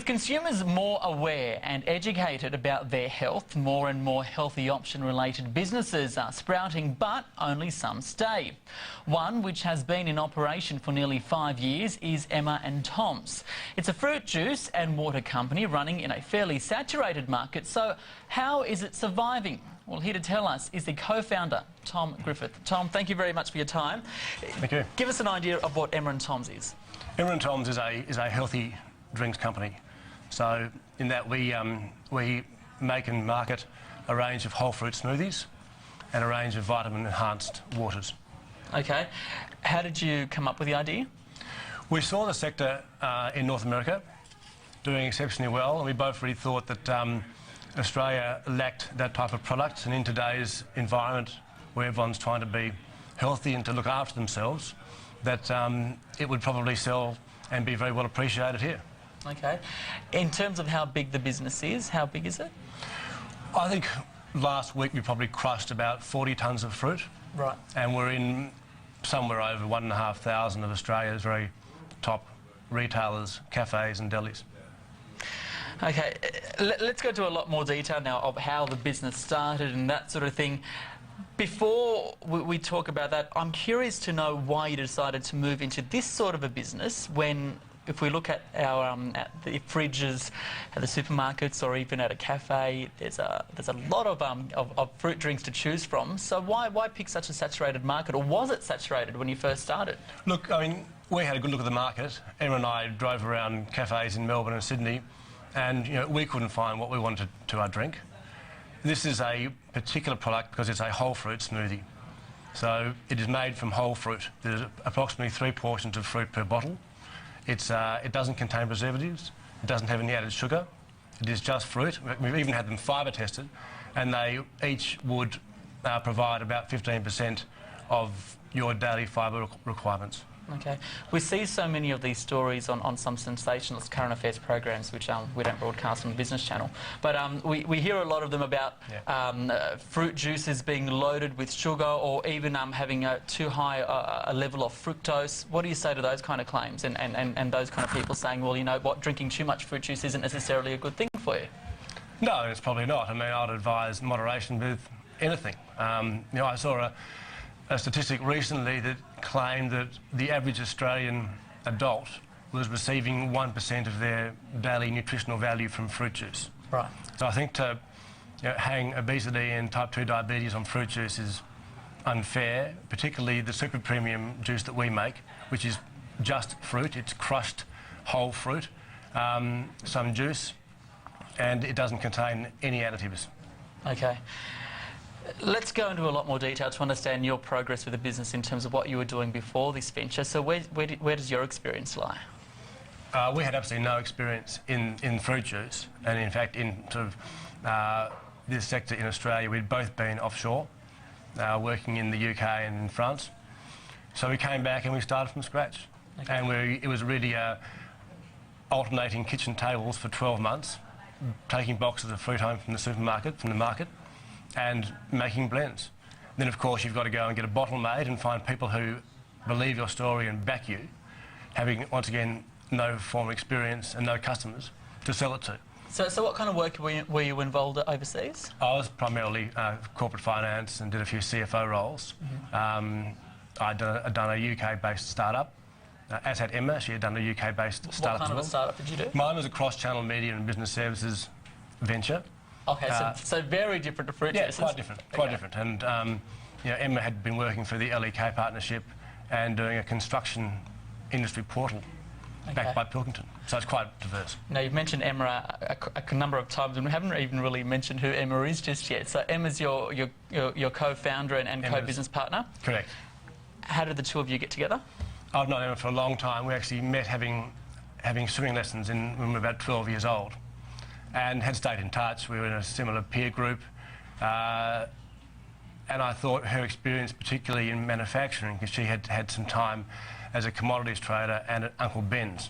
With consumers more aware and educated about their health, more and more healthy option-related businesses are sprouting, but only some stay. One which has been in operation for nearly 5 years is Emma and Tom's. It's a fruit juice and water company running in a fairly saturated market. So how is it surviving? Well, here to tell us is the co-founder, Tom Griffith. Tom, thank you very much for your time. Thank you. Give us an idea of what Emma and Tom's is. Emma and Tom's is a healthy drinks company. So in that we make and market a range of whole fruit smoothies and a range of vitamin enhanced waters. Okay. How did you come up with the idea? We saw the sector in North America doing exceptionally well, and we both really thought that Australia lacked that type of product, and in today's environment where everyone's trying to be healthy and to look after themselves, that it would probably sell and be very well appreciated here. Okay. In terms of how big the business is, how big is it? I think last week we probably crushed about 40 tonnes of fruit. Right. And we're in somewhere over 1,500 of Australia's very top retailers, cafes and delis. Okay, let's go into a lot more detail now of how the business started and that sort of thing. Before we talk about that, I'm curious to know why you decided to move into this sort of a business when, if we look at our at the fridges at the supermarkets or even at a cafe, there's a lot of fruit drinks to choose from. So why pick such a saturated market, or was it saturated when you first started? Look, I mean, we had a good look at the market. Emma and I drove around cafes in Melbourne and Sydney, and we couldn't find what we wanted to our drink. This is a particular product because it's a whole fruit smoothie. So it is made from whole fruit. There's approximately 3 portions of fruit per bottle. It doesn't contain preservatives. It doesn't have any added sugar. It is just fruit. We've even had them fibre tested, and they each would provide about 15% of your daily fibre requirements. Okay. We see so many of these stories on some sensationalist current affairs programs, which we don't broadcast on the Business Channel. But we hear a lot of them about fruit juices being loaded with sugar, or even having too high a level of fructose. What do you say to those kind of claims and those kind of people saying, well, you know what, drinking too much fruit juice isn't necessarily a good thing for you? No, it's probably not. I mean, I'd advise moderation with anything. I saw a statistic recently that claimed that the average Australian adult was receiving 1% of their daily nutritional value from fruit juice. Right. So I think to hang obesity and type 2 diabetes on fruit juice is unfair, particularly the super premium juice that we make, which is just fruit. It's crushed whole fruit, some juice, and it doesn't contain any additives. Okay. Let's go into a lot more detail to understand your progress with the business in terms of what you were doing before this venture. So where does your experience lie? We had absolutely no experience in fruit juice, and in fact in sort of this sector in Australia. We'd both been offshore, working in the UK and in France. So we came back and we started from scratch. Okay. And it was really alternating kitchen tables for 12 months, taking boxes of fruit home from the market, and making blends. Then, of course, you've got to go and get a bottle made and find people who believe your story and back you, having, once again, no formal experience and no customers to sell it to. So what kind of work were you involved at overseas? I was primarily corporate finance and did a few CFO roles. Mm-hmm. I'd done a UK-based startup. As had Emma, she had done a UK-based startup. What kind of a startup did you do? Mine was a cross-channel media and business services venture. Okay, so very different to fruit juices. Yeah, quite different. And Emma had been working for the LEK partnership and doing a construction industry portal backed by Pilkington. So it's quite diverse. Now, you've mentioned Emma a number of times, and we haven't even really mentioned who Emma is just yet. So Emma's your co-founder and co-business partner? Correct. How did the two of you get together? I've known Emma for a long time. We actually met having swimming lessons when we were about 12 years old, and had stayed in touch. We were in a similar peer group, and I thought her experience, particularly in manufacturing, because she had had some time as a commodities trader and at Uncle Ben's.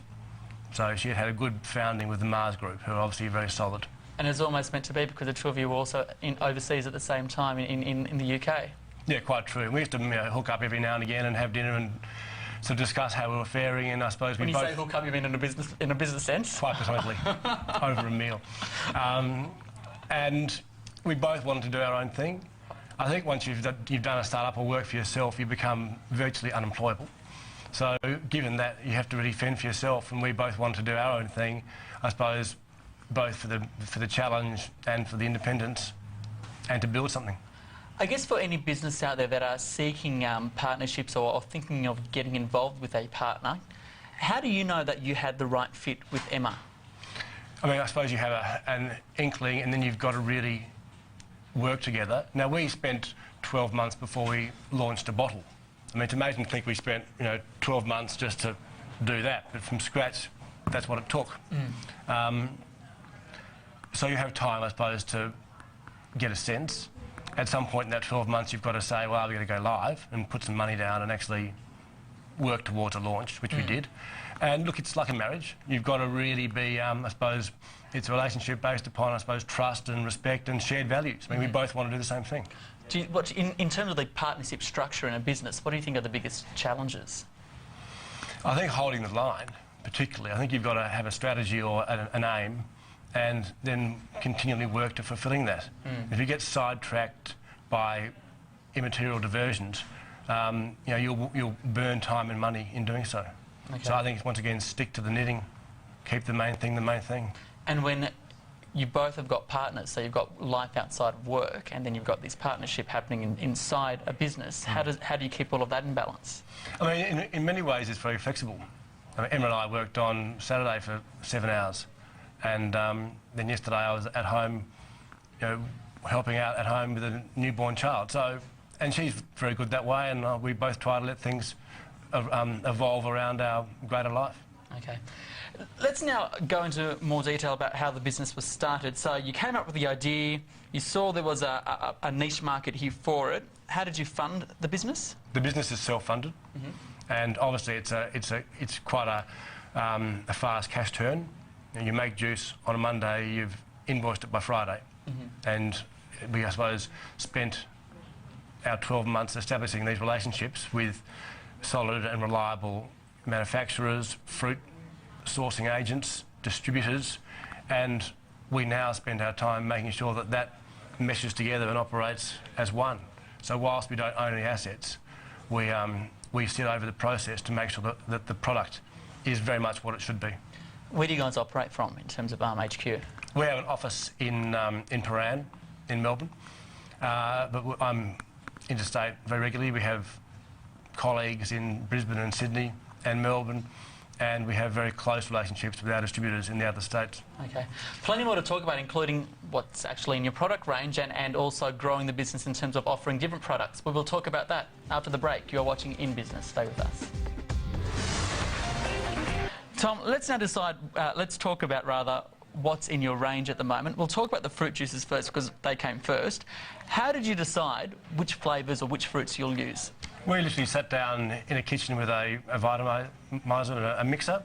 So she had had a good founding with the Mars Group, who are obviously very solid. And it's almost meant to be, because the two of you were also overseas at the same time in the UK. Yeah, quite true. We used to hook up every now and again and have dinner and to discuss how we were faring, and I suppose When we you both... say hook up, you mean in a business sense? Quite precisely, over a meal. And we both wanted to do our own thing. I think once you've done a start-up or work for yourself, you become virtually unemployable. So given that you have to really fend for yourself, and we both wanted to do our own thing, I suppose both for the challenge and for the independence and to build something. I guess for any business out there that are seeking partnerships or thinking of getting involved with a partner, how do you know that you had the right fit with Emma? I mean, I suppose you have an inkling, and then you've got to really work together. Now, we spent 12 months before we launched a bottle. I mean, to make them think we spent, 12 months just to do that, but from scratch, that's what it took. So you have time, I suppose, to get a sense. At some point in that 12 months, you've got to say, well, we're going to go live and put some money down and actually work towards a launch, which we did. And look, it's like a marriage. You've got to really be, I suppose, it's a relationship based upon, I suppose, trust and respect and shared values. I mean, we both want to do the same thing. In terms of the partnership structure in a business, what do you think are the biggest challenges? I think holding the line, particularly. I think you've got to have a strategy or an aim and then continually work to fulfilling that. If you get sidetracked by immaterial diversions, you'll burn time and money in doing so. Okay. So I think, once again, stick to the knitting, keep the main thing the main thing. And when you both have got partners, so you've got life outside of work, and then you've got this partnership happening inside a business, how do you keep all of that in balance? I mean, in many ways, it's very flexible. I mean, Emma and I worked on Saturday for 7 hours, and then yesterday I was at home, helping out at home with a newborn child. So, and she's very good that way, and we both try to let things evolve around our greater life. Okay. Let's now go into more detail about how the business was started. So you came up with the idea, you saw there was a niche market here for it. How did you fund the business? The business is self-funded, and obviously it's quite a fast cash turn. You make juice on a Monday, you've invoiced it by Friday, and we, I suppose, spent our 12 months establishing these relationships with solid and reliable manufacturers, fruit sourcing agents, distributors, and we now spend our time making sure that that meshes together and operates as one. So whilst we don't own any assets, we sit over the process to make sure that the product is very much what it should be. Where do you guys operate from in terms of HQ? We have an office in Paran, in Melbourne, but I'm interstate very regularly. We have colleagues in Brisbane and Sydney and Melbourne, and we have very close relationships with our distributors in the other states. Okay. Plenty more to talk about, including what's actually in your product range and also growing the business in terms of offering different products. We will talk about that after the break. You're watching In Business. Stay with us. Tom, let's now decide, let's talk about rather what's in your range at the moment. We'll talk about the fruit juices first because they came first. How did you decide which flavours or which fruits you'll use? We literally sat down in a kitchen with a Vitamizer, a mixer,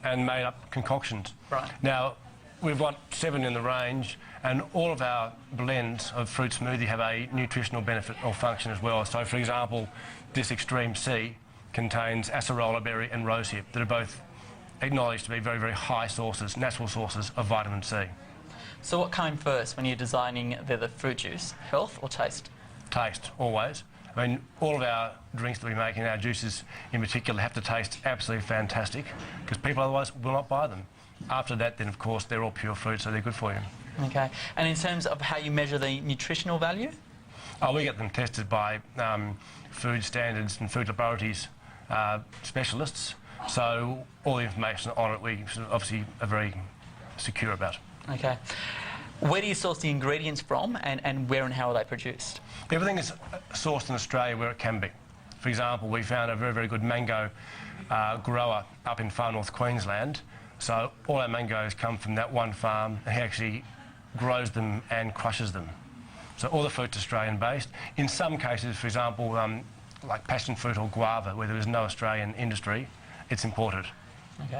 and made up concoctions. Right. Now, we've got 7 in the range, and all of our blends of fruit smoothie have a nutritional benefit or function as well. So, for example, this Extreme C contains acerola berry and rosehip that are both acknowledged to be very, very high sources, natural sources of vitamin C. So what came first when you're designing the fruit juice? Health or taste? Taste, always. I mean, all of our drinks that we make, and our juices in particular, have to taste absolutely fantastic because people otherwise will not buy them. After that, then, of course, they're all pure fruit, so they're good for you. Okay. And in terms of how you measure the nutritional value? Oh, we get them tested by food standards and food laboratories specialists. So all the information on it, we obviously are very secure about. Okay. Where do you source the ingredients from, and where and how are they produced? Everything is sourced in Australia where it can be. For example, we found a very, very good mango grower up in far north Queensland. So all our mangoes come from that one farm, and he actually grows them and crushes them. So all the fruit's Australian-based. In some cases, for example, like passion fruit or guava, where there is no Australian industry, it's imported. Okay.